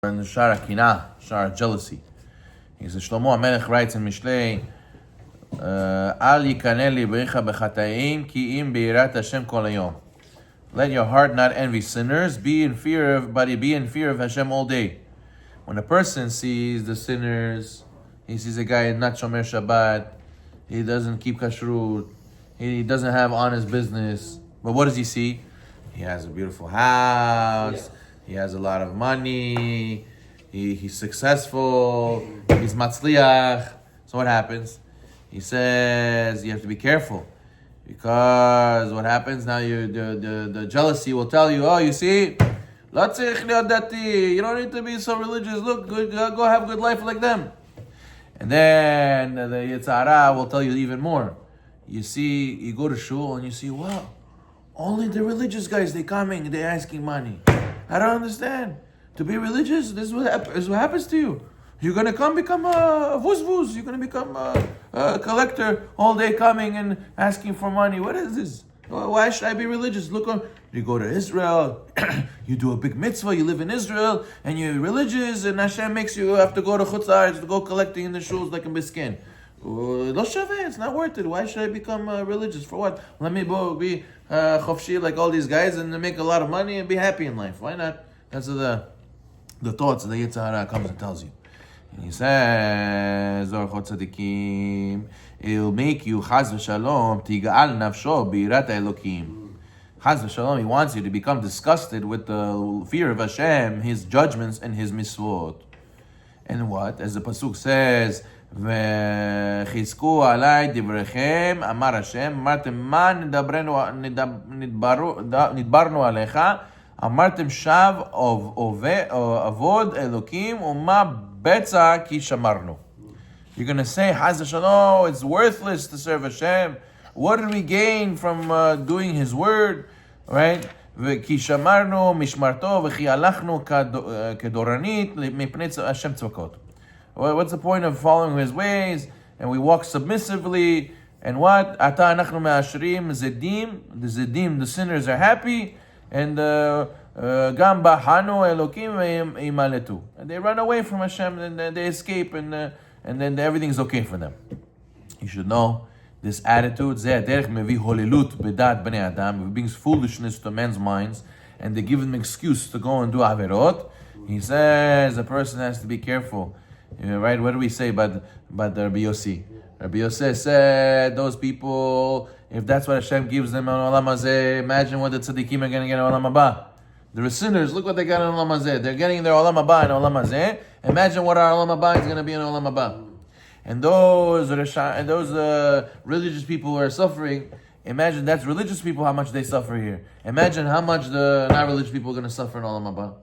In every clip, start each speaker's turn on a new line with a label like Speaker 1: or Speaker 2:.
Speaker 1: in the Shara Kina, Shara jealousy. He says, Shlomo HaMelech writes in Mishlei, Al yikaneh libecha b'chata'im ki im beirat Hashem kol hayom. Let your heart not envy sinners, be in fear of Hashem all day. When a person sees the sinners, he sees a guy not shomer Shabbat, he doesn't keep kashrut, he doesn't have honest business, but what does he see? He has a beautiful house, he has a lot of money, he's successful, he's matzliach. So what happens? He says you have to be careful, because what happens now? The jealousy will tell you, oh, you see, you don't need to be so religious. Look, go have a good life like them. And then the Yetzer Hara will tell you even more. You see, you go to shul and you see, wow, only the religious guys, they coming, they asking money. I don't understand. To be religious, this is what happens to you. You're going to become a vuz. You're going to become a collector all day coming and asking for money. What is this? Why should I be religious? Look, you go to Israel, you do a big mitzvah, you live in Israel, and you're religious, and Hashem makes you have to go to Chutz La'aretz to go collecting in the shuls like a miskin. Lo shaveh, it's not worth it. Why should I become religious? For what? Let me go be chofshi like all these guys and make a lot of money and be happy in life. Why not? That's the thoughts the Yetzer Hara comes and tells you. And he says, Orchot Tzadikim, it'll make you chaz v'shalom tiga'al nafsho b'irat ha'elokim. Chaz v'shalom, he wants you to become disgusted with the fear of Hashem, His judgments and His mitzvot. And what? As the pasuk says, v'chizku alai divrechem, amar Hashem, amartem ma nidbarnu alecha, amartem shav avod elokim, uma betza ki shamarnu. You're going to say, Chaz v'shalom, it's worthless to serve Hashem. What did we gain from doing His word? Right? Ki shamarnu mishmarto v'chi alachnu kedoranit mipnei Hashem tzvakot. What's the point of following His ways? And we walk submissively. And what? Ata anachnu me'ashrim zedim. The zedim, the sinners, are happy. And gam bahanu elokim imaletu. And they run away from Hashem and they escape and then everything's okay for them. You should know this attitude, it brings foolishness to men's minds, and they give them an excuse to go and do averot. He says a person has to be careful. Right? What do we say about the Rabbi Yossi? Rabbi Yossi said those people, if that's what Hashem gives them on Olam Hazeh, imagine what the Tzadikim are going to get on Olam Haba. The sinners, look what they got on Olam Hazeh. They're getting their Olam Haba in Olam Hazeh. Imagine what our Olam Haba is going to be in Olam Haba. And those religious people who are suffering, imagine that's religious people, how much they suffer here. Imagine how much the not religious people are going to suffer in Olam Haba.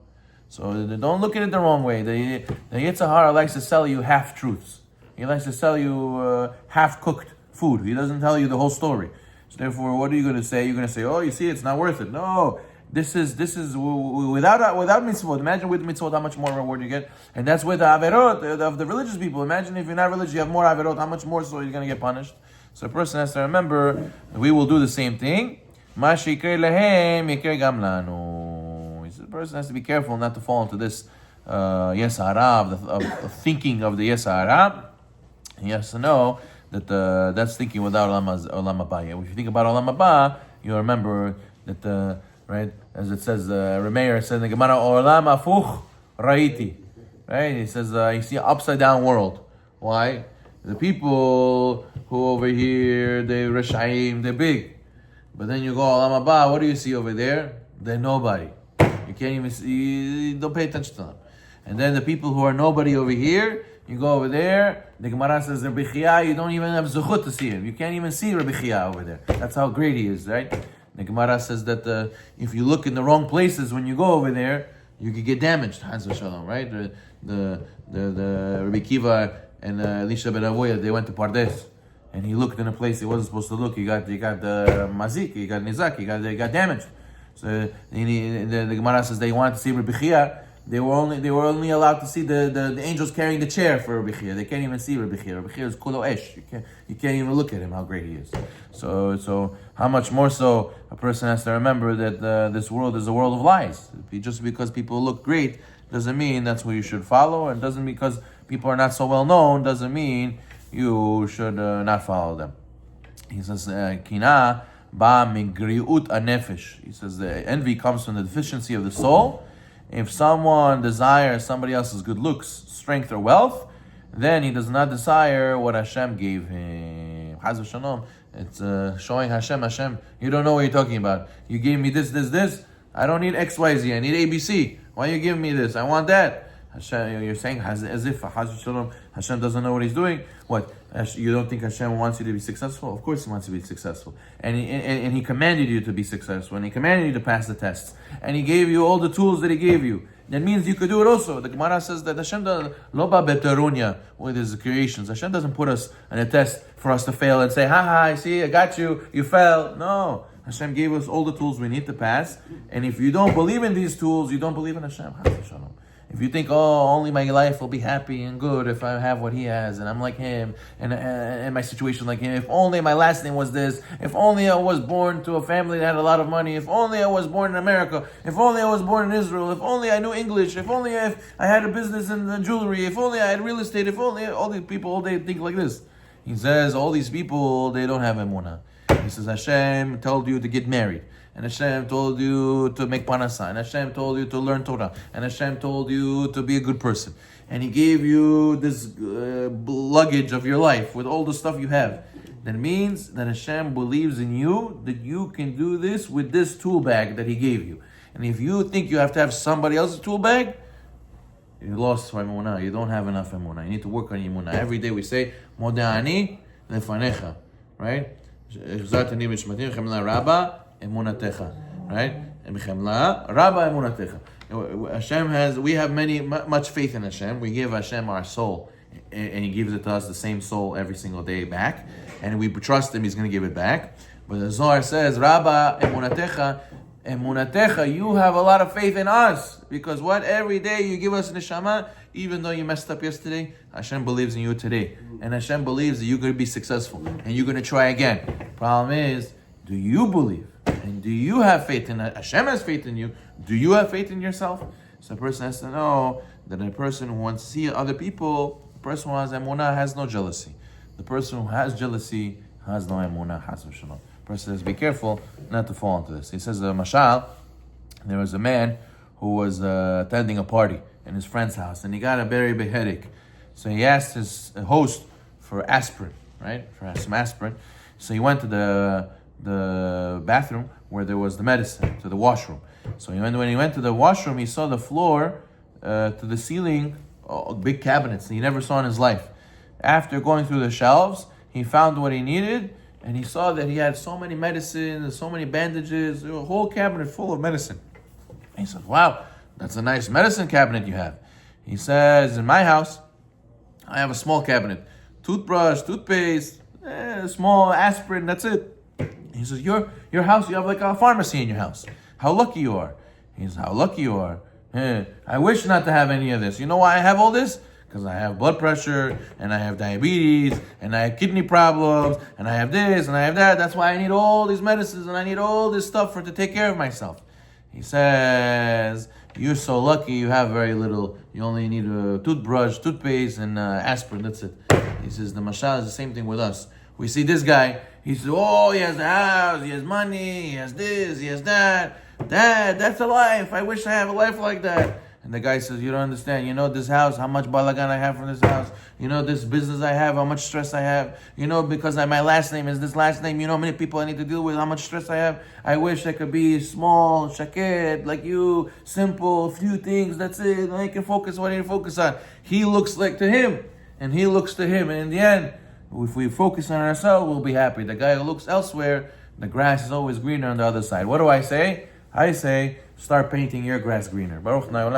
Speaker 1: So don't look at it the wrong way. The Yetzer Hara likes to sell you half-truths. He likes to sell you half-cooked food. He doesn't tell you the whole story. So therefore, what are you going to say? You're going to say, oh, you see, it's not worth it. No. This is without mitzvot. Imagine with mitzvot how much more reward you get, and that's with the averot of the religious people. Imagine if you're not religious, you have more averot. How much more so you're going to get punished? So a person has to remember we will do the same thing. Ma shikre lehem yikre gam lanu. The person has to be careful not to fall into this Yetzer Hara of thinking of the Yetzer Hara. He has to know that that's thinking without Olam Haba. If you think about Olam Haba, you'll remember that right, as it says, Remeir says in the Gemara, Olam afuch raiti. Right, he says you see an upside down world. Why? The people who over here, they're Reshaim, they're big. But then you go Olam Haba, what do you see over there? They're nobody. You can't even see, you don't pay attention to them. And then the people who are nobody over here, you go over there, the Gemara says Rabbi Chia, you don't even have zuchut to see him. You can't even see Rabbi Chia over there. That's how great he is, right? The Gemara says that if you look in the wrong places when you go over there, you could get damaged. Chaz v'shalom, right? The Rabbi Kiva and Elisha ben Avoya, they went to Pardes, and he looked in a place he wasn't supposed to look. He got mazik, he got nizak, he got damaged. So the Gemara says they wanted to see Rabbi Chia. They were only allowed to see the angels carrying the chair for Rabbi Chia. They can't even see Rabbi Chia. Rabbi Chia is kulo esh. You can't even look at him, how great he is. So how much more so a person has to remember that this world is a world of lies. Just because people look great doesn't mean that's who you should follow, and doesn't because people are not so well known doesn't mean you should not follow them. He says, "Kina ba migriut anefesh." He says the envy comes from the deficiency of the soul. If someone desires somebody else's good looks, strength, or wealth, then he does not desire what Hashem gave him. Chaz v'shalom. It's showing Hashem, you don't know what you're talking about. You gave me this. I don't need X, Y, Z. I need ABC. Why are you giving me this? I want that. Hashem, you're saying as if Hashem doesn't know what He's doing. What? You don't think Hashem wants you to be successful? Of course He wants you to be successful. And He commanded you to be successful. And He commanded you to pass the tests. And He gave you all the tools that He gave you. That means you could do it also. The Gemara says that Hashem does loba beterunya with His creations. Hashem doesn't put us on a test for us to fail and say, I see, I got you, you fell. No. Hashem gave us all the tools we need to pass. And if you don't believe in these tools, you don't believe in Hashem. If you think, only my life will be happy and good if I have what He has, and I'm like Him, and my situation like Him, if only my last name was this, if only I was born to a family that had a lot of money, if only I was born in America, if only I was born in Israel, if only I knew English, if only I had a business in the jewelry, if only I had real estate, if only all these people, all they think like this. He says, all these people, they don't have emunah. He says, Hashem told you to get married. And Hashem told you to make parnasa. And Hashem told you to learn Torah. And Hashem told you to be a good person. And He gave you this luggage of your life with all the stuff you have. That means that Hashem believes in you, that you can do this with this tool bag that He gave you. And if you think you have to have somebody else's tool bag, you're lost for emunah. You don't have enough emunah. You need to work on your emunah. Every day we say, Moda'ani lefanecha. Right? Rabba emunatecha, right? Rabba emunatecha. We have much faith in Hashem. We give Hashem our soul, and He gives it to us the same soul every single day back. And we trust Him; He's going to give it back. But the Zohar says, Rabba emunatecha, you have a lot of faith in us because what? Every day you give us neshama, even though you messed up yesterday. Hashem believes in you today, and Hashem believes that you're going to be successful and you're going to try again. Problem is, do you believe? And do you have faith in Hashem? Has faith in you? Do you have faith in yourself? So a person has to know that a person who wants to see other people, the person who has emunah has no jealousy. The person who has jealousy has no emunah. Chas v'shalom. Person has to be careful not to fall into this. He says, Mashal, there was a man who was attending a party in his friend's house, and he got a very big headache. So he asked his host for aspirin, right? For some aspirin. So he went to the bathroom where there was the medicine, to the washroom. So when he went to the washroom, he saw the floor to the ceiling, big cabinets that he never saw in his life. After going through the shelves, he found what he needed, and he saw that he had so many medicines, so many bandages, a whole cabinet full of medicine. He said, wow, that's a nice medicine cabinet you have. He says, in my house, I have a small cabinet. Toothbrush, toothpaste, small aspirin, that's it. He says, your house, you have like a pharmacy in your house. How lucky you are. He says, how lucky you are. I wish not to have any of this. You know why I have all this? Because I have blood pressure, and I have diabetes, and I have kidney problems, and I have this, and I have that. That's why I need all these medicines, and I need all this stuff to take care of myself. He says, you're so lucky you have very little. You only need a toothbrush, toothpaste, and aspirin. That's it. He says, the mashal is the same thing with us. We see this guy. He says, he has the house, he has money, he has this, he has that. Dad, that's a life. I wish I have a life like that. And the guy says, you don't understand. You know this house, how much balagan I have from this house. You know this business I have, how much stress I have. You know, because my last name is this last name. You know how many people I need to deal with, how much stress I have. I wish I could be small, shaked, like you, simple, few things, that's it. I can focus on what I need to focus on. He looks like to him, and he looks to him. And in the end, if we focus on ourselves, we'll be happy. The guy who looks elsewhere, the grass is always greener on the other side. What do I say? I say, start painting your grass greener. Baruch Na'olam.